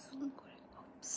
Zoom করে ops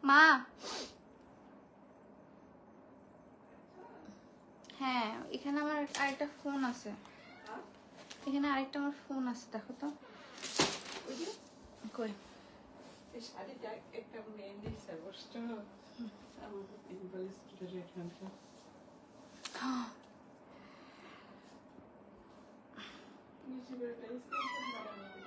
মা। হ্যাঁ, এখানে আমার আরেকটা ফোন আছে, এখানে আরেকটা আমার ফোন আছে, দেখো তো কই। এই শাড়িটা একটা মেয়ে দিছে বুঝছো, আমার ইনভয়েস করে এখানটা নিচে করে টাইস করে মারা গেছে।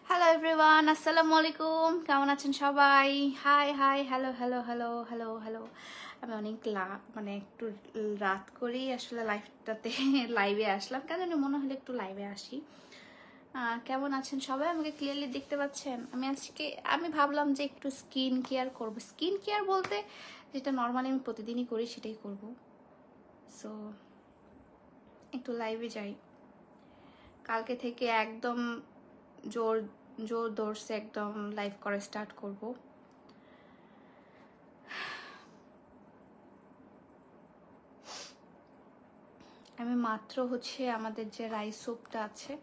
হ্যালো এভরিওয়ান, আসসালামু আলাইকুম, কেমন আছেন সবাই? High high, hello hello hello hello hello. আমি অনেক মানে একটু রাত করেই আসলে লাইভে আসলাম, কেন জানি মনে হলো একটু লাইভে আসি। কেমন আছেন সবাই? আমাকে ক্লিয়ারলি দেখতে পাচ্ছেন? আমি ভাবলাম যে একটু স্কিন কেয়ার করব। স্কিন কেয়ার বলতে যেটা নর্মালি আমি প্রতিদিনই করি সেটাই করব। সো একটু লাইভে যাই। কালকে থেকে একদম জোর ধরছে, একদম লাইভ করা স্টার্ট করব। আমি মাত্র আমাদের যে রাইস স্যুপটা আছে,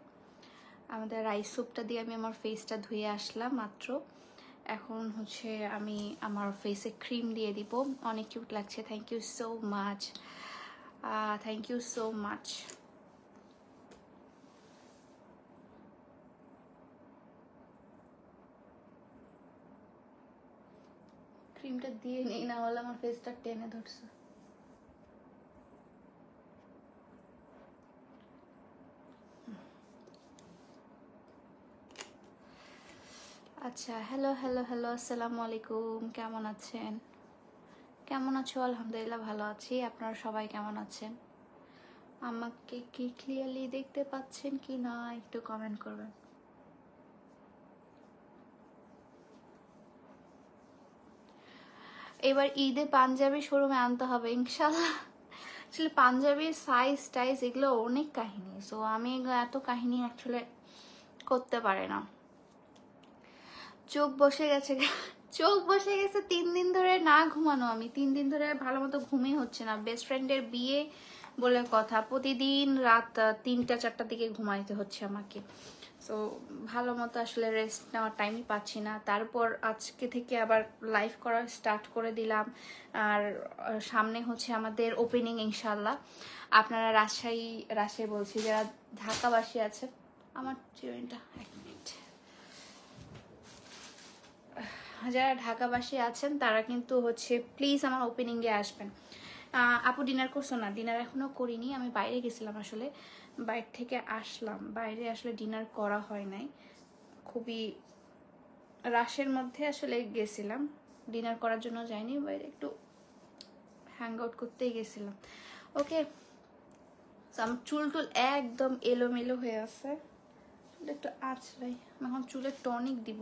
আমাদের রাইস স্যুপটা দিয়ে আমি আমার ফেসটা ধুয়ে আসলাম মাত্র। এখন আমি আমার ফেসে ক্রিম দিয়ে দিব। অনেক কিউট লাগছে, thank you so much, thank you so much. ক্রিমটা দিয়ে নেই, না হলে আমার ফেসটা টেনে ধরছে। আচ্ছা, হ্যালো হ্যালো হ্যালো, আসসালামু আলাইকুম, কেমন আছেন? কেমন আছো? আলহামদুলিল্লাহ ভালো আছি। আপনারা সবাই কেমন আছেন? আমাকে কি ক্লিয়ারলি দেখতে পাচ্ছেন কি না একটু কমেন্ট করবেন। এবার ঈদে পাঞ্জাবি শোরুমে আনতে হবে ইনশাল্লাহ। আসলে পাঞ্জাবির সাইজ টাইজ এগুলো অনেক কাহিনী, সো আমি এগুলো এত কাহিনী আসলে করতে পারে না। চোখ বসে গেছে, চোখ বসে গেছে 3 দিন ধরে না ঘুমানো। আমি 3 দিন ধরে ভালো মতো ঘুমই হচ্ছে না। বেস্ট ফ্রেন্ডের বিয়ে বলে কথা, প্রতিদিন রাত 3টা 4টার দিকে ঘুমাইতে হচ্ছে আমাকে। সো ভালো মতো আসলে রেস্ট নেওয়ার টাইমই পাচ্ছি না। তারপর আজকে থেকে আবার লাইভ করা স্টার্ট করে দিলাম। আর সামনে আমাদের ওপেনিং ইনশাল্লাহ। আপনারা রাজশাহী বলছি, যারা ঢাকাবাসী আছে, আমার চিরুনিটা যারা ঢাকাবাসী আছেন তারা কিন্তু প্লিজ আমার ওপেনিংয়ে আসবেন। আপু ডিনার করছো না? ডিনার এখনো করিনি, আমি বাইরে গেছিলাম, আসলে বাইরে থেকে আসলাম। বাইরে আসলে ডিনার করা হয় নাই, খুবই রাশের মধ্যে আসলে গেছিলাম, ডিনার করার জন্য যাইনি, বাইরে একটু হ্যাং আউট করতেই গেছিলাম। ওকে, আমার চুল একদম এলোমেলো হয়ে আছে, একটু আঁচড়াই, এখন চুলে টনিক দিব।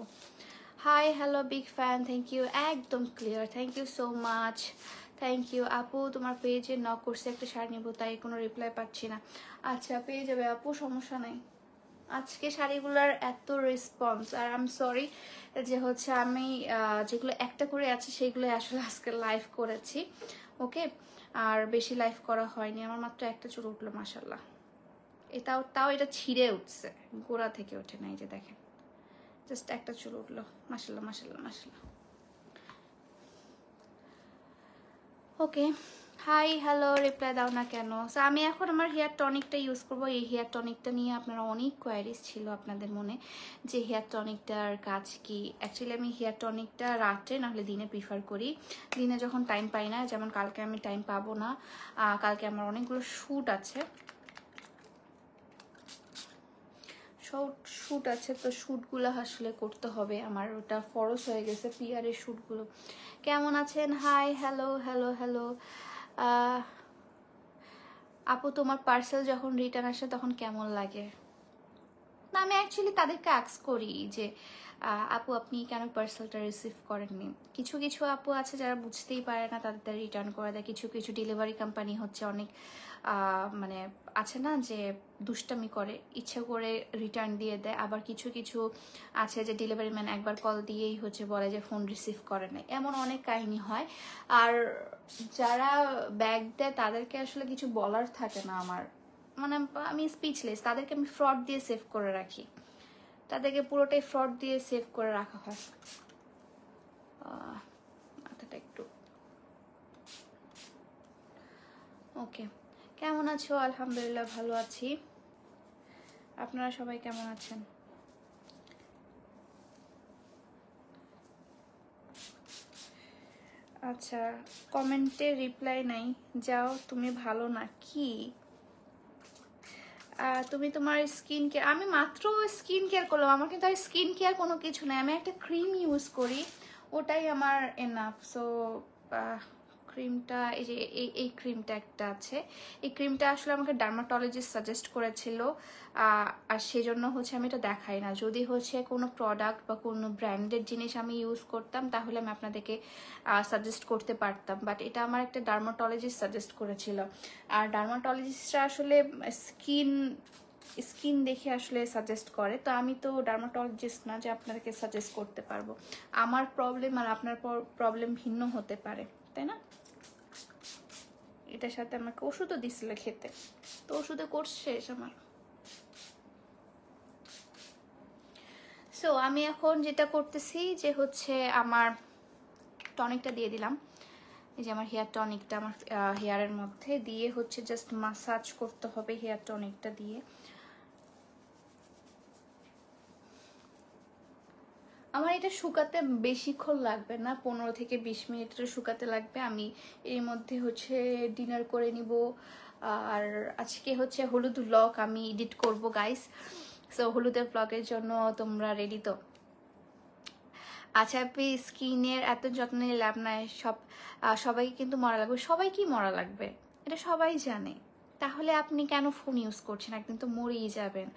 Hi hello big fan, thank you, একদম clear, thank you so much, thank you. আপু তোমার পেজে নক করছে, একটা শাড়ি নিবো, তাই কোনো রিপ্লাই পাচ্ছি না। আচ্ছা, পেয়ে যাবে আপু, সমস্যা নাই। আজকে শাড়িগুলোর এত রেসপন্স, আর আই এম সরি যে আমি যেগুলো একটা করে আছে সেগুলো আসলে আজকে লাইভ করেছি। ওকে, আর বেশি লাইভ করা হয়নি, আমার মাত্র একটা চুল উঠলো মাশাল্লাহ। তাও এটা ছিঁড়ে উঠছে, গোড়া থেকে ওঠে না, এই যে দেখেন, জাস্ট একটা চুল উঠলো, মাশাল্লাহ মাশাল্লাহ মাশাল্লাহ। ওকে, হাই হ্যালো, রিপ্লাই দাও না কেন? সো আমি এখন আমার হেয়ার টনিকটা ইউজ করবো। এই হেয়ার টনিকটা নিয়ে আপনারা অনেক কোয়ারিজ ছিল আপনাদের মনে, যে হেয়ার টনিকটার কাজ কি। অ্যাকচুয়ালি আমি হেয়ার টনিকটা রাত্রে নাহলে দিনে প্রিফার করি। দিনে যখন টাইম পাই না, যেমন কালকে আমি টাইম পাবো না, কালকে আমার অনেকগুলো শ্যুট আছে, শ্যুট আছে, তো শ্যুটগুলো আসলে করতে হবে, আমার ওটা ফরজ হয়ে গেছে পিআরের শ্যুটগুলো। কেমন আছেন? Hi, hello hello hello. আপু তোমার পার্সেল যখন রিটার্ন আসে তখন কেমন লাগে? না, আমি অ্যাকচুয়ালি তাদেরকে আস্ক করি যে আপু আপনি কেন পার্সেলটা রিসিভ করেননি। কিছু কিছু আপু আছে যারা বুঝতেই পারে না, তাদের রিটার্ন করে দেয়। কিছু কিছু ডেলিভারি কোম্পানি হচ্ছে অনেক মানে আছে না যে দুষ্টামি করে, ইচ্ছে করে রিটার্ন দিয়ে দেয়। আবার কিছু কিছু আছে যে ডেলিভারি ম্যান একবার কল দিয়েই হচ্ছে বলে যে ফোন রিসিভ করে নাই, এমন অনেক কাহিনী হয়। আর যারা ব্যাগ দেয় তাদেরকে আসলে কিছু বলার থাকে না আমার, মানে আমি স্পিচলেস। তাদেরকে আমি ফ্রড দিয়ে সেভ করে রাখি, তাদেরকে পুরোটাই ফ্রড দিয়ে সেভ করে রাখা হয়। মাথাটা একটু ওকে। কেমন আছো? আলহামদুলিল্লাহ ভালো আছি। আপনারা সবাই কেমন আছেন? আচ্ছা, কমেন্টে রিপ্লাই নাই, যাও তুমি ভালো না কি? তুমি তোমার স্কিন কেয়ার, আমি মাত্র স্কিন কেয়ার করলাম, আমার কিন্তু আর স্কিন কেয়ার কোনো কিছু নাই। আমি একটা ক্রিম ইউজ করি, ওটাই আমার এনাফ। সো ক্রিমটা এই যে এই ক্রিমটা একটা আছে, এই ক্রিমটা আসলে আমাকে ডার্মাটোলজিস্ট সাজেস্ট করেছিল, আর সেজন্য হচ্ছে আমি এটা দেখাই না। যদি হচ্ছে কোনো প্রোডাক্ট বা কোনো ব্র্যান্ডেড জিনিস আমি ইউজ করতাম তাহলে আমি আপনাদেরকে সাজেস্ট করতে পারতাম, বাট এটা আমার একটা ডার্মাটোলজিস্ট সাজেস্ট করেছিল। আর ডার্মাটোলজিস্টরা আসলে স্কিন দেখে আসলে সাজেস্ট করে, তো আমি তো ডার্মাটোলজিস্ট না যে আপনাদেরকে সাজেস্ট করতে পারবো। আমার প্রবলেম আর আপনার প্রবলেম ভিন্ন হতে পারে, তাই না? এটার সাথে আমাকে ওষুধও দিছিল খেতে, তো ওষুধে কোর্স শেষ আমার। সো আমি এখন যেটা করতেছি যে হচ্ছে আমার টনিকটা দিয়ে দিলাম, এই যে আমার হেয়ার টনিকটা আমার হেয়ারের মধ্যে দিয়ে হচ্ছে জাস্ট মাসাজ করতে হবে হেয়ার টনিকটা দিয়ে। আমার এটা শুকাতে বেশিক্ষণ লাগবে না, 15 থেকে 20 মিনিট শুকাতে লাগবে। আমি এর মধ্যে হচ্ছে ডিনার করে নিব। আর আজকে হচ্ছে হলুদ ব্লগ আমি এডিট করব গাইস, সো হলুদের ব্লগের জন্য তোমরা রেডি তো? আচ্ছা আপনি স্কিনের এত যত্ন নিয়ে লাভ নাই, সবাইকে কিন্তু মরা লাগবে। সবাই কি মরা লাগবে এটা সবাই জানে, তাহলে আপনি কেন ফোন ইউজ করছেন? একদিন তো মরেই যাবেন।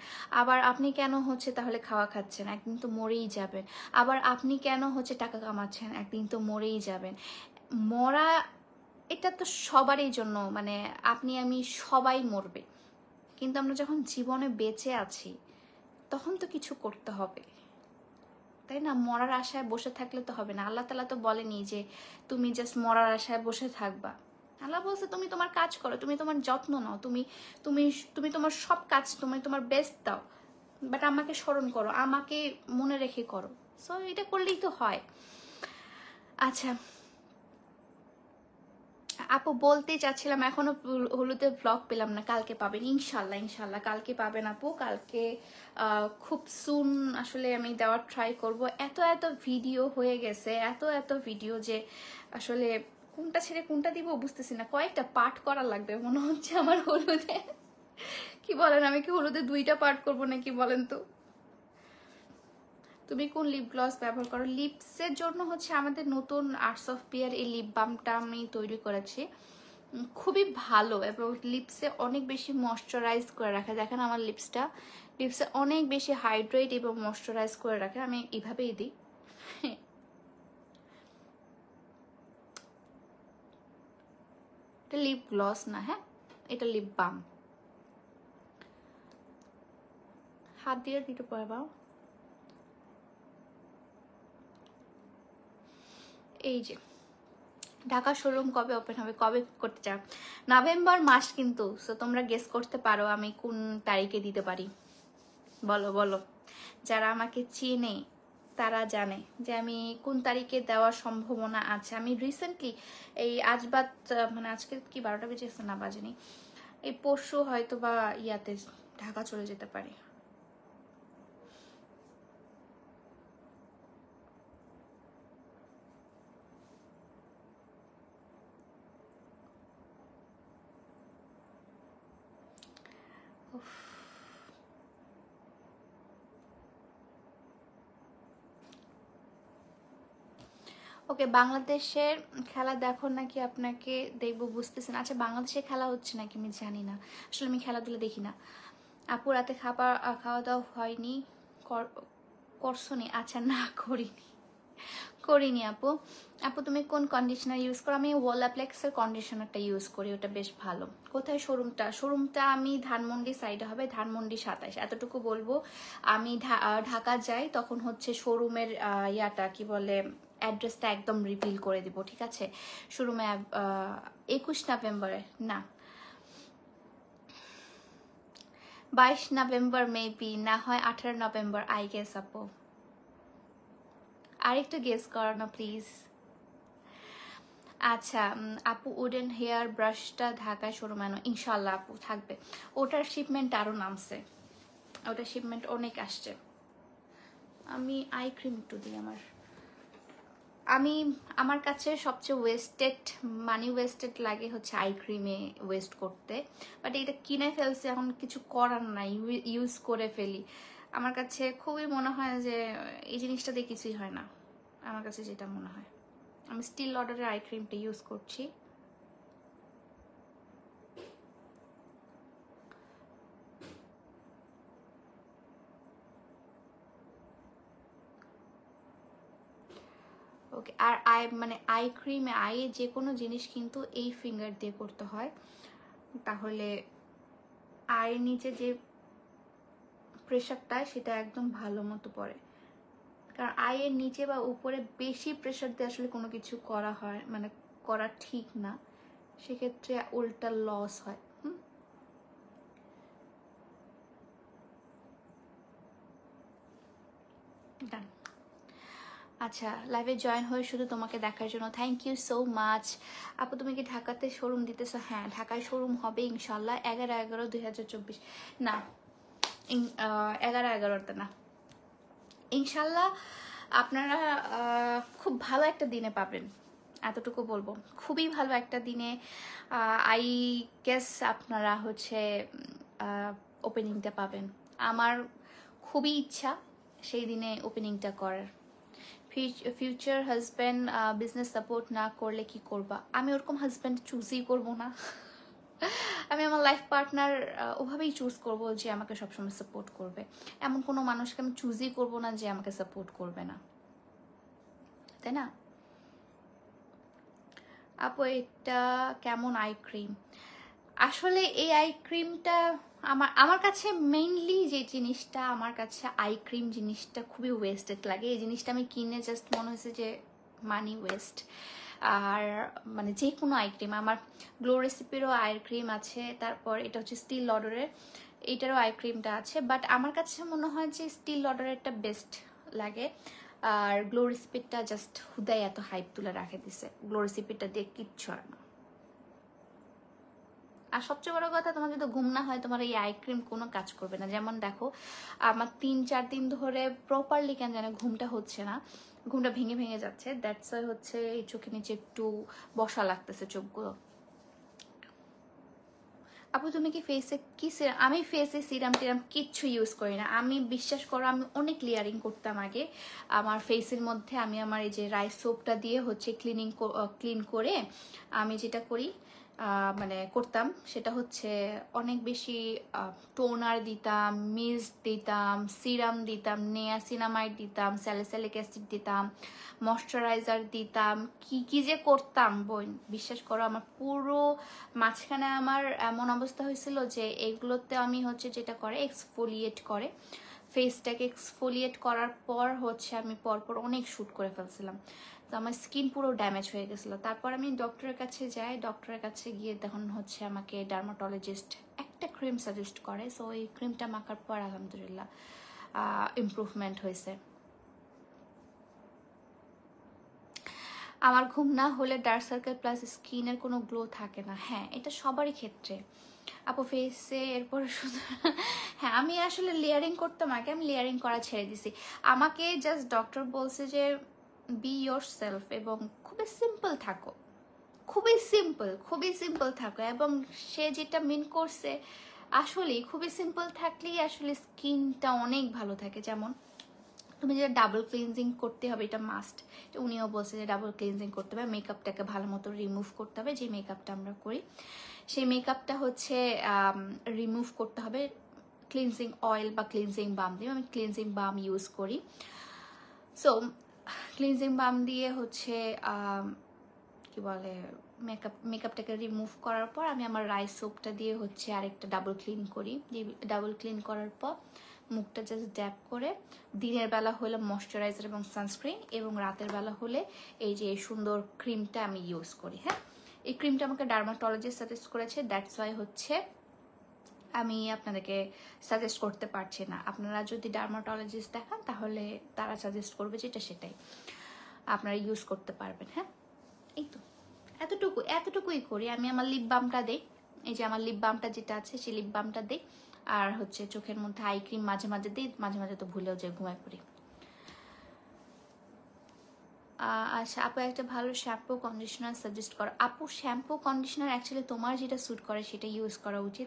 আবার আপনি কেন হচ্ছে তাহলে খাওয়া খাচ্ছেন? একদিন তো মরেই যাবেন। আবার আপনি কেন হচ্ছে টাকা কামাচ্ছেন? একদিন তো মরেই যাবেন। মরা এটা তো সবারই জন্য, মানে আপনি আমি সবাই মরবে, কিন্তু আমরা যখন জীবনে বেঁচে আছি তখন তো কিছু করতে হবে, তাই না? মরার আশায় বসে থাকলে তো হবে না। আল্লাহ তাআলা তো বলেনি যে তুমি জাস্ট মরার আশায় বসে থাকবা। আল্লাহ বলছে তুমি তোমার কাজ করো, তুমি তোমার যত্ন নাও, তুমি তুমি তুমি তোমার সব কাজ, তুমি তোমার বেস্ট দাও, বাট আমাকে স্মরণ করো, আমাকে মনে রেখে করো। সো এটা করলেই তো হয়। আচ্ছা আপু বলতেই চাচ্ছিলাম, এখনো হলুদের ব্লগ পেলাম না, কালকে পাবেন ইনশাল্লাহ। ইনশাল্লাহ কালকে পাবেন আপু, কালকে খুব সুন আসলে আমি দেওয়ার ট্রাই করব। এত এত ভিডিও হয়ে গেছে, এত এত ভিডিও যে আসলে কোনটা ছেড়ে কোনটা দিব বুঝতেছি না। কয়েকটা পার্ট করা লাগবে মনে হচ্ছে আমার হলুদে। কি বলেন, আমি কি হলুদে 2টা পার্ট করবো নাকি বলেন তো? তুমি কোন লিপ গ্লস ব্যবহার করো? লিপসের জন্য হচ্ছে আমাদের নতুন আর্টস অফ পিয়ার এই লিপ বামটা আমি তৈরি করেছি, খুবই ভালো এবং লিপসে অনেক বেশি ময়শ্চারাইজ করে রাখে। দেখেন আমার লিপসে অনেক বেশি হাইড্রেট এবং ময়শ্চারাইজ করে রাখে, আমি এভাবেই দিই। এটা লিপ গ্লস না, হ্যাঁ এটা লিপ বাম। হাত দিয়ে দিতে পারবা। এই যে ঢাকা শোরুম কবে ওপেন হবে, কবে করতে চাও? নভেম্বর মাস কিন্তু, সো তোমরা গেস করতে পারো আমি কোন তারিখে দিতে পারি। বলো বলো, যারা আমাকে চেনে তারা জানে যে আমি কোন তারিখে দেওয়ার সম্ভাবনা আছে। আমি রিসেন্টলি এই আজ বাদ মানে আজকে কি 12টা বেজেছে না বাজেনি, এই পরশু হয়তো বা ইয়াতে ঢাকা চলে যেতে পারি। ওকে, বাংলাদেশের খেলা দেখো নাকি আপনাকে দেখবো বুঝতেছেন। আচ্ছা, বাংলাদেশে খেলা হচ্ছে নাকি আমি জানি না, আসলে আমি খেলাধুলা দেখি না। আপু রাতে খাওয়া দাওয়া হয়নি, করছো নি? আচ্ছা, না করিনি করিনি আপু। আপু তুমি কোন কন্ডিশনার ইউজ করো? আমি ওয়ালাপ্লেক্সের কন্ডিশনারটা ইউজ করি, ওটা বেশ ভালো। কোথায় শোরুমটা আমি ধানমন্ডি সাইডে হবে, ধানমন্ডি 27, এতটুকু বলবো। আমি ঢাকা যাই তখন হচ্ছে শোরুমের ইয়াটা কি বলে অ্যাড্রেসটা একদম রিভিল করে দিব, ঠিক আছে? শোরুমে 21 নভেম্বরে না, 22 নভেম্বর মেবি, না হয় 18 নভেম্বর আই গেস আপু। আরেকটু গেস করো না প্লিজ। আচ্ছা আপু, উডেন হেয়ার ব্রাশটা ঢাকায় শোরুমে আনো ইনশাল্লাহ আপু, থাকবে। ওটার শিপমেন্ট আরও নামছে, ওটার শিপমেন্ট অনেক আসছে। আমি আই ক্রিম একটু দিই। আমার কাছে সবচেয়ে মানি ওয়েস্টেড লাগে হচ্ছে আই ক্রিমে ওয়েস্ট করতে, বাট এটা কিনে ফেলছি, এখন কিছু করার নাই, ইউজ করে ফেলি। আমার কাছে খুবই মনে হয় যে এই জিনিসটা দিয়ে কিছুই হয় না, আমার কাছে যেটা মনে হয়। আমি স্টিল লডারের আই ক্রিমটা ইউজ করছি। ওকে, আর আই ক্রিমে যে কোনো জিনিস কিন্তু এই ফিঙ্গার দিয়ে করতে হয়, তাহলে আয়ের নিচে যে প্রেশারটা সেটা একদম ভালো মতো পড়ে। কারণ আয়ের নিচে বা উপরে বেশি প্রেশার দিয়ে আসলে কোনো কিছু করা ঠিক না, সেক্ষেত্রে উল্টা লস হয়। ডান। আচ্ছা, লাইভে জয়েন হয়ে শুধু তোমাকে দেখার জন্য থ্যাংক ইউ সো মাচ। আপু তুমি কি ঢাকাতে শোরুম দিতেছো? হ্যাঁ, ঢাকায় শোরুম হবে ইনশাল্লাহ 11/11/2024। না, 11/11তে না, ইনশাল্লাহ আপনারা খুব ভালো একটা দিনে পাবেন, এতটুকু বলবো। খুবই ভালো একটা দিনে আই গেস আপনারা হচ্ছে ওপেনিংটা পাবেন। আমার খুবই ইচ্ছা সেই দিনে ওপেনিংটা করার। ফিউচার হাজব্যান্ড বিজনেস সাপোর্ট না করলে কি করবা? আমি ওরকম হাজব্যান্ড চুজই করব না। আমি আমার লাইফ পার্টনার ওভাবেই চুজ করব যে আমাকে সবসময় সাপোর্ট করবে। এমন কোনো মানুষকে আমি চুজই করব না যে আমাকে সাপোর্ট করবে না, তাই না? আপু এটা কেমন আই ক্রিম? আসলে এই আই ক্রিমটা আমার কাছে মেইনলি যে জিনিসটা, আমার কাছে আই ক্রিম জিনিসটা খুবই ওয়েস্টেড লাগে। এই জিনিসটা আমি কিনে জাস্ট মনে হয়েছে যে মানি ওয়েস্ট। আর যে কোনো আই ক্রিম, আমার গ্লো রেসিপিরও আই ক্রিম আছে, তারপর এটা হচ্ছে স্টিল লডারের, এইটারও আই ক্রিমটা আছে, বাট আমার কাছে মনে হয় যে স্টিল লডারেরটা বেস্ট লাগে। আর গ্লো রেসিপিটা জাস্ট হুদাই এত হাইপ তুলে রাখে দিছে, গ্লো রেসিপিটা দিয়ে কিচ্ছু হয় না। আর সবচেয়ে বড় কথা, তোমার যদি ঘুম না হয় তোমার এই আই ক্রিম কোনো কাজ করবে না। যেমন দেখো, আমার 3-4 দিন ধরে প্রপারলি কেন জানে ঘুমটা হচ্ছে না, ঘুমটা ভেঙে ভেঙে যাচ্ছে। দ্যাটস ওয়াই হচ্ছে এই চোখের নিচে একটু বসা লাগতেছে চোখগুলো। আপু তুমি কি ফেসে কি সিরাম? আমি ফেসে সিরাম টিরাম কিচ্ছু ইউজ করি না। আমি বিশ্বাস করো, আমি অনেক লেয়ারিং করতাম আগে আমার ফেসের মধ্যে। আমি আমার এই যে রাইস সোপটা দিয়ে হচ্ছে ক্লিন করে আমি যেটা করি করতাম, সেটা হচ্ছে অনেক বেশি টোনার দিতাম, মিস্ট দিতাম, সিরাম দিতাম, নিয়াসিনামাইড দিতাম, স্যালিসাইলিক অ্যাসিড দিতাম, ময়শ্চারাইজার দিতাম, কি যে করতাম বোন, বিশ্বাস করো। আমার পুরো মাঝখানে আমার এমন অবস্থা হয়েছিল যে এগুলোতে আমি হচ্ছে যেটা করে এক্সফোলিয়েট করে, ফেসটাকে এক্সফোলিয়েট করার পর হচ্ছে আমি পরপর অনেক শ্যুট করে ফেলছিলাম, তো আমার স্কিন পুরো ড্যামেজ হয়ে গেছিলো। তারপর আমি ডক্টরের কাছে যাই, ডক্টরের কাছে গিয়ে তখন হচ্ছে আমাকে ডার্মাটোলজিস্ট একটা ক্রিম সাজেস্ট করে। সো এই ক্রিমটা মাখার পর আলহামদুলিল্লাহ ইমপ্রুভমেন্ট হয়েছে। আমার ঘুম না হলে ডার্ক সার্কেল প্লাস স্কিনের কোনো গ্লো থাকে না। হ্যাঁ, এটা সবারই ক্ষেত্রে আপু। ফেসে এরপর শুধু হ্যাঁ, আমি আসলে লেয়ারিং করতাম আগে, আমি লেয়ারিং করা ছেড়ে দিছি। আমাকে জাস্ট ডক্টর বলছে যে বি ইয়োর সেলফ এবং খুবই সিম্পল থাকো, খুবই সিম্পল থাকো। এবং সে যেটা মিন করছে আসলে খুবই সিম্পল থাকলেই আসলে স্কিনটা অনেক ভালো থাকে। যেমন তুমি যেটা ডাবল ক্লিনজিং করতে হবে, এটা মাস্ট। উনিও বলছে যে ডাবল ক্লিনজিং করতে হবে, মেকআপটাকে ভালো মতো রিমুভ করতে হবে। যে মেকআপটা আমরা করি সেই মেকআপটা হচ্ছে রিমুভ করতে হবে ক্লিনজিং অয়েল বা ক্লিনজিং বাম দিয়ে। আমি ক্লিনজিং বাম ইউজ করি। সো ক্লিনজিং বাম দিয়ে হচ্ছে কি বলে মেকআপটাকে রিমুভ করার পর আমি আমার রাইস সোপটা দিয়ে হচ্ছে আরেকটা ডাবল ক্লিন করি। ডাবল ক্লিন করার পর মুখটা জাস্ট ড্যাপ করে, দিনের বেলা হলে ময়শ্চারাইজার এবং সানস্ক্রিন, এবং রাতের বেলা হলে এই যে সুন্দর ক্রিমটা আমি ইউজ করি। হ্যাঁ, এই ক্রিমটা আমাকে ডার্মাটোলজিস্ট সাজেস্ট করেছে, দ্যাটস ওয়াই হচ্ছে আমি আপনাদেরকে সাজেস্ট করতে পারছি না। আপনারা যদি ডার্মাটোলজিস্ট দেখান তাহলে তারা সাজেস্ট করবে যেটা সেটাই আপনারা ইউজ করতে পারবেন। হ্যাঁ, এই তো এতটুকুই করি আমি। আমার লিপ বামটা দেই, এই যে আমার লিপ বামটা যেটা আছে সেই লিপ বামটা দেই, আর হচ্ছে চোখের মধ্যে আই ক্রিম মাঝে মাঝে দিই, মাঝে মাঝে তো ভুলেও যাই, ঘুমায় পড়ি। আচ্ছা আপু, একটা ভালো শ্যাম্পু কন্ডিশনার সাজেস্ট করো। আপু শ্যাম্পু কন্ডিশনার অ্যাকচুয়ালি তোমার যেটা স্যুট করে সেটা ইউজ করা উচিত।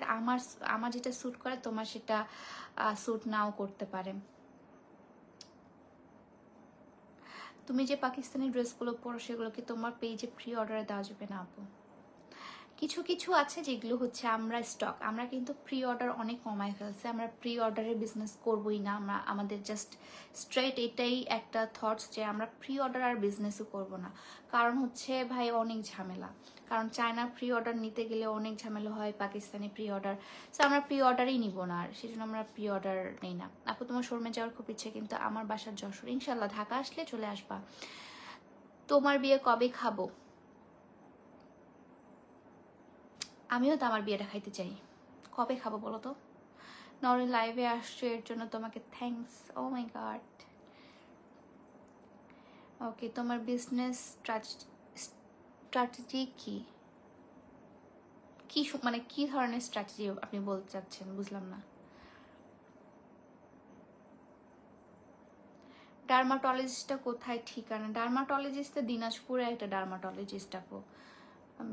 আমার যেটা স্যুট করে তোমার সেটা স্যুট নাও করতে পারে। তুমি যে পাকিস্তানি ড্রেসগুলো পরো সেগুলো কি তোমার পেজে প্রি অর্ডারে দেওয়া যাবে না আপু? কিছু কিছু আছে যেগুলো হচ্ছে আমরা স্টক, আমরা কিন্তু প্রি অর্ডার অনেক কমায় ফেলছি। আমরা প্রি অর্ডারের বিজনেস করবোই না। আমাদের জাস্ট স্ট্রেট এটাই একটা থটস যে আমরা প্রি অর্ডার আর বিজনেসও করব না। কারণ হচ্ছে ভাই অনেক ঝামেলা, কারণ চায়নার প্রি অর্ডার নিতে গেলে অনেক ঝামেলা হয়, পাকিস্তানি প্রি অর্ডার। সো আমরা প্রি অর্ডারই নিব না, আর সেই জন্য আমরা প্রি অর্ডার নেই না। আপু তোমার শোরুমে যাওয়ার খুব ইচ্ছে, কিন্তু আমার বাসার যশোর। ইনশাল্লাহ ঢাকা আসলে চলে আসবা। তোমার বিয়ে কবে খাবো? আমিও তো আমার বিয়েটা খাইতে চাই, কবে খাবো বলো তো? নরিন লাইভে আসছো এর জন্য তোমাকে থ্যাঙ্কস। ও মাই গড। ওকে, তোমার বিজনেস স্ট্র্যাটেজি কি? মানে কি ধরনের স্ট্র্যাটেজি আপনি বলতে চাচ্ছেন, বুঝলাম না। ডার্মাটোলজিস্টটা কোথায় ঠিকানা? ডার্মাটোলজিস্টটা দিনাজপুরে একটা ডার্মাটোলজিস্ট আপু,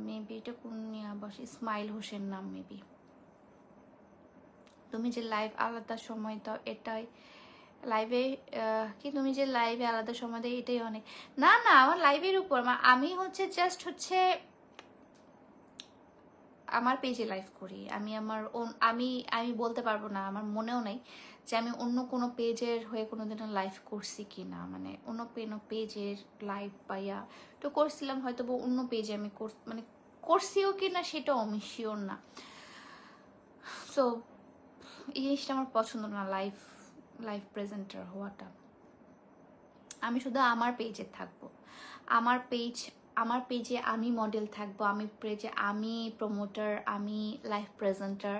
মেবি এটা কোন বসে, ইসমাইল হোসেন নাম মেবি। তুমি যে লাইভ আলাদা সময় দাও এটাই লাইভে কি, তুমি যে লাইভে আলাদা সময় দাও এটাই অনেক। না না, আমার লাইভের উপর আমি হচ্ছে জাস্ট হচ্ছে আমার পেজে লাইভ করি। আমি বলতে পারবো না, আমার মনেও নাই যে আমি অন্য কোনো পেজের হয়ে কোনোদিনও লাইভ করছি কি না। মানে অন্য কোনো পেজের লাইভ পাইয়া তো করছিলাম হয়তো, অন্য পেজে আমি মানে করছিও কি না সেটাও আমি শিওর না। সো এই জিনিসটা আমার পছন্দ না, লাইভ প্রেজেন্টার হওয়াটা। আমি শুধু আমার পেজে থাকবো, আমার পেজে আমি মডেল থাকবো, আমি পেজে আমি প্রমোটার, আমি লাইভ প্রেজেন্টার,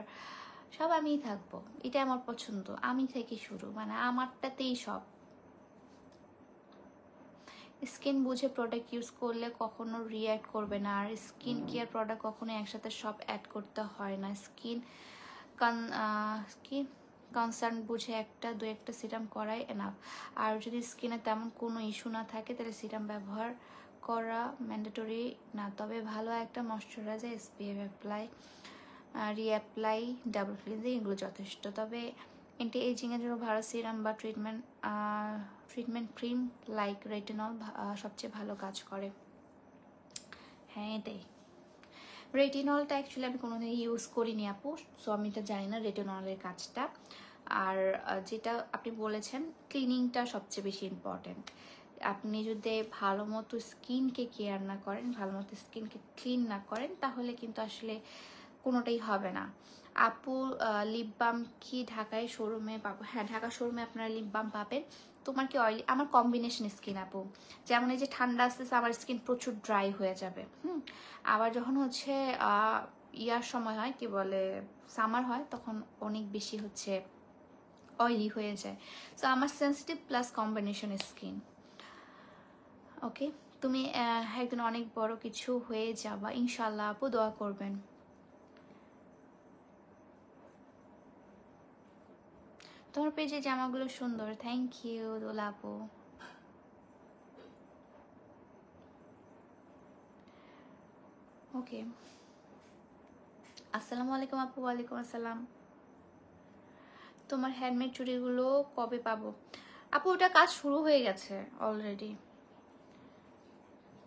সব আমিই থাকবো। এটা আমার পছন্দ, আমি থেকে শুরু, মানে আমারটাতেই সব। স্কিন বুঝে প্রোডাক্ট ইউজ করলে কখনো রিঅ্যাক্ট করবে না, আর স্কিন কেয়ার প্রোডাক্ট কখনো একসাথে সব অ্যাড করতে হয় না। স্কিন কনসার্ন বুঝে দু একটা সিরাম করাই এনাফ। আর যদি স্কিনে তেমন কোনো ইস্যু না থাকে তাহলে সিরাম ব্যবহার করা ম্যান্ডেটরি না, তবে ভালো একটা moisturiser, SPF apply, reapply, double cleansing এগুলো যথেষ্ট। তবে এন্টি এজিংয়ের জন্য ভালো সিরাম বা ট্রিটমেন্ট ক্রিম লাইক রেটিনল সবচেয়ে ভালো কাজ করে। হ্যাঁ এটাই। রেটিনলটা অ্যাকচুয়ালি আমি কোনোদিন ইউজ করিনি আপু, সো আমি এটা জানি না রেটিনলের কাজটা। আর যেটা আপনি বলেছেন ক্লিনিংটা সবচেয়ে বেশি ইম্পর্টেন্ট। আপনি যদি ভালো মতো স্কিনকে কেয়ার না করেন, ভালো মতো স্কিনকে ক্লিন না করেন, তাহলে কিন্তু আসলে কোনোটাই হবে না। আপু লিপ বাম কি ঢাকায় শোরুমে পাবো? হ্যাঁ, ঢাকা শোরুমে আপনারা লিপ বাম পাবেন। তোমার কি অয়েলি? আমার কম্বিনেশন স্কিন আপু, যেমন এই যে ঠান্ডা আসতেছে আমার স্কিন প্রচুর ড্রাই হয়ে যাবে। আবার যখন হচ্ছে ইয়ার সময় হয়, কি বলে সামার হয়, তখন অনেক বেশি হচ্ছে অয়েলি হয়ে যায়। সো আমার সেন্সিটিভ প্লাস কম্বিনেশন স্কিন। ওকে, তুমি একদিন অনেক বড় কিছু হয়ে যাবা ইনশাল্লাহ আপু, দোয়া করবেন। তোমার পেজে জামাগুলো সুন্দর, থ্যাংক ইউ দোলা আপু। ওকে, আসসালামু আলাইকুম আপু। ওয়ালাইকুম আসসালাম। তোমার হ্যান্ডমেড চুড়িগুলো কবে পাবো? আপু ওটা কাজ শুরু হয়ে গেছে অলরেডি।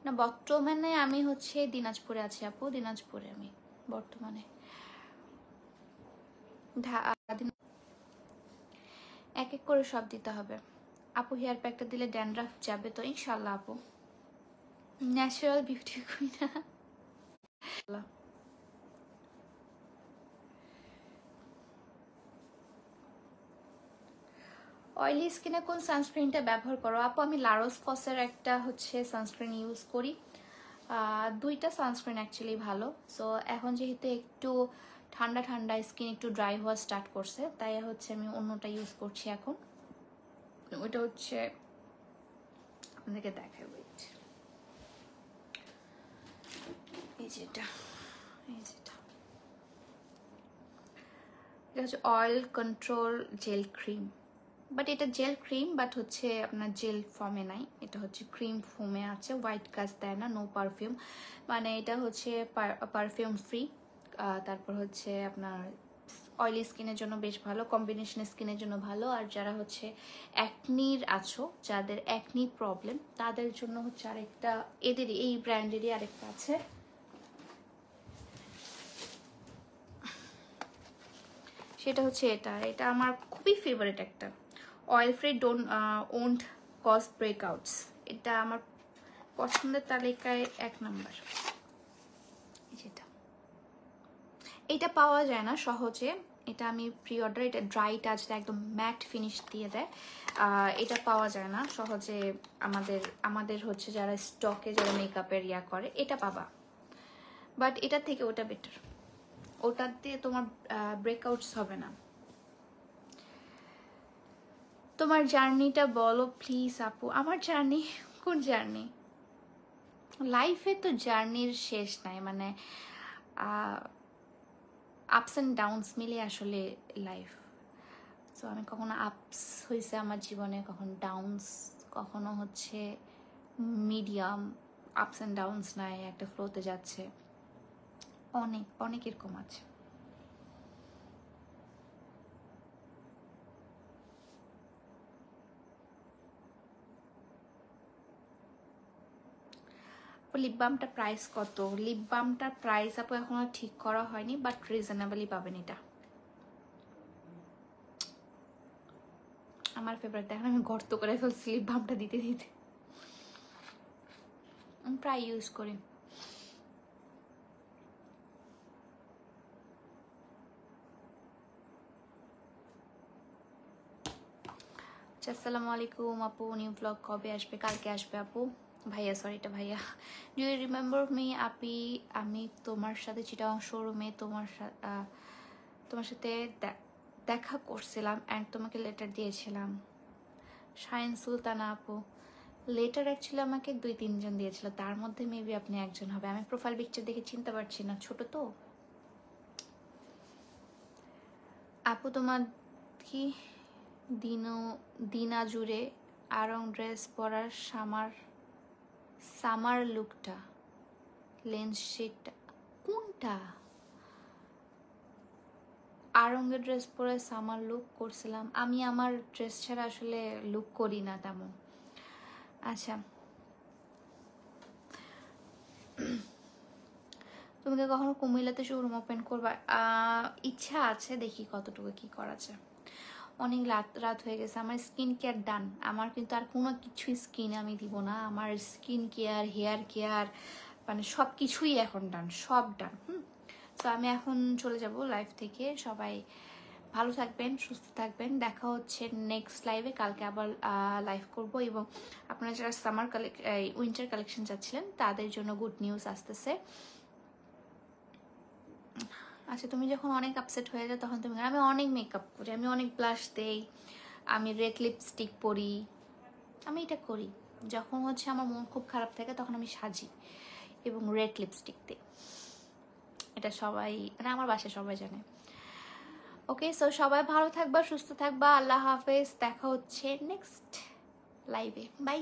না বর্তমানে আমি হচ্ছে দিনাজপুরে আছি আপু, দিনাজপুরে আমি বর্তমানে। এক এক করে সব দিতে হবে আপু। হেয়ার প্যাকটা দিলে ড্যান্ড্রাফ যাবে তো ইনশাল্লাহ আপু। Natural beauty queen. অয়েলি স্কিনে কোন সানস্ক্রিনটা ব্যবহার করো আপু? আমি লারোস ফসের একটা হচ্ছে সানস্ক্রিন ইউজ করি। দুইটা সানস্ক্রিন অ্যাকচুয়ালি ভালো। সো এখন যেহেতু একটু ঠান্ডা ঠান্ডা স্কিন একটু ড্রাই হওয়া স্টার্ট করছে, তাই হচ্ছে আমি অন্যটা ইউজ করছি এখন। ওইটা হচ্ছে আপনাদেরকে দেখাই, ওয়েট, এই যেটা, এটা হচ্ছে oil control jail cream. But এটা জেল ক্রিম, বাট হচ্ছে আপনার জেল ফর্মে নাই, এটা হচ্ছে ক্রিম ফর্মে আছে। হোয়াইট কাজ দেয় না, নো পারফিউম, মানে এটা হচ্ছে পারফিউম ফ্রি। তারপর হচ্ছে আপনার অয়েলি স্কিনের জন্য বেশ ভালো, কম্বিনেশন স্কিনের জন্য ভালো। আর যারা হচ্ছে অ্যাকনির আছো, যাদের অ্যাকনি প্রবলেম, তাদের জন্য হচ্ছে আরেকটা, এদেরই এই ব্র্যান্ডেরই আরেকটা আছে, সেটা হচ্ছে এটা। এটা আমার খুবই ফেভারিট একটা, oil free won't cause breakouts. এটা আমার পছন্দের তালিকায় 1 নাম্বার। যেটা এটা পাওয়া যায় না সহজে, এটা আমি প্রি অর্ডার, এটা ড্রাই টাচ দেয়, একদম ম্যাট ফিনিশ দিয়ে দেয়। এটা পাওয়া যায় না সহজে, আমাদের হচ্ছে যারা স্টকে যারা মেকআপের ইয়া করে এটা পাবা। বাট এটা থেকে ওটা বেটার, ওটাতে তোমার ব্রেকআউটস হবে না। তোমার জার্নিটা বলো প্লিজ আপু। আমার জার্নি? কোন জার্নি? লাইফে তো জার্নির শেষ নাই, মানে আপস অ্যান্ড ডাউনস মিলে আসলে লাইফ। সো আমি কখনো আপস হয়েছে আমার জীবনে, কখনো ডাউনস, কখনো হচ্ছে মিডিয়াম, আপস অ্যান্ড ডাউনস নাই, একটা ফ্লোতে যাচ্ছে, অনেক অনেক এরকম আছে। লিপ বামটা প্রাইস কত? লিপ বামটার প্রাইস আপু এখনো ঠিক করা হয়নি, বাট রিজনেবলই পাবেন। এটা আমার ফেভারিট। দেখেন আমি গর্ত করে ফেলছি লিপ বামটা দিতে দিতে, আমি প্রায় ইউজ করি। আসসালামু আলাইকুম আপু, নিউ ব্লগ কবে আসবে? কালকে আসবে আপু। ভাইয়া, সরি এটা ভাইয়া। ডু ইউ রিমেম্বার মি আপি? আমি তোমার সাথে চিটাগাং শোরুমে তোমার সাথে দেখা করছিলাম অ্যান্ড তোমাকে লেটার দিয়েছিলাম। শাইন সুলতানা আপু, লেটার অ্যাকচুয়ালি আমাকে 2-3 জন দিয়েছিল, তার মধ্যে মেবি আপনি একজন হবে। আমি প্রোফাইল পিকচার দেখে চিনতে পারছি না, ছোট তো আপু। তোমার কি দিনা জুড়ে আরং ড্রেস পরার সামার লুকটা, লেন্স শেডটা কোনটা? আরঙ্গের ড্রেস পরে সামার লুক করছিলাম আমি? আমার ড্রেস ছাড়া আসলে লুক করি না তেমন। আচ্ছা, তুমি কি কখনো কুমিল্লাতে শোরুম ওপেন করবা? ইচ্ছা আছে, দেখি কতটুকু কি করা যায়। অনেক রাত হয়ে গেছে, আমার স্কিন কেয়ার ডান। আমার কিন্তু আর কোনো কিছুই স্কিন আমি দিব না, আমার স্কিন কেয়ার, হেয়ার কেয়ার, মানে সব কিছুই এখন ডান, সব ডান। তো আমি এখন চলে যাব লাইভ থেকে। সবাই ভালো থাকবেন, সুস্থ থাকবেন, দেখা হচ্ছে নেক্সট লাইভে। কালকে আবার লাইভ করব, এবং আপনারা যারা সামার উইন্টার কালেকশন চাচ্ছিলেন তাদের জন্য গুড নিউজ আসতেছে। আচ্ছা, তুমি যখন অনেক আপসেট হয়ে যাও তখন তুমি, আমি অনেক মেকআপ করি, আমি অনেক ব্লাশ দেই, আমি রেড লিপস্টিক পরি, আমি এটা করি। যখন হচ্ছে আমার মন খুব খারাপ থাকে তখন আমি সাজি এবং রেড লিপস্টিক দিই। এটা সবাই, মানে আমার বাসায় সবাই জানে। ওকে, সো সবাই ভালো থাকবা, সুস্থ থাকবা, আল্লাহ হাফেজ, দেখা হচ্ছে নেক্সট লাইভে, বাই।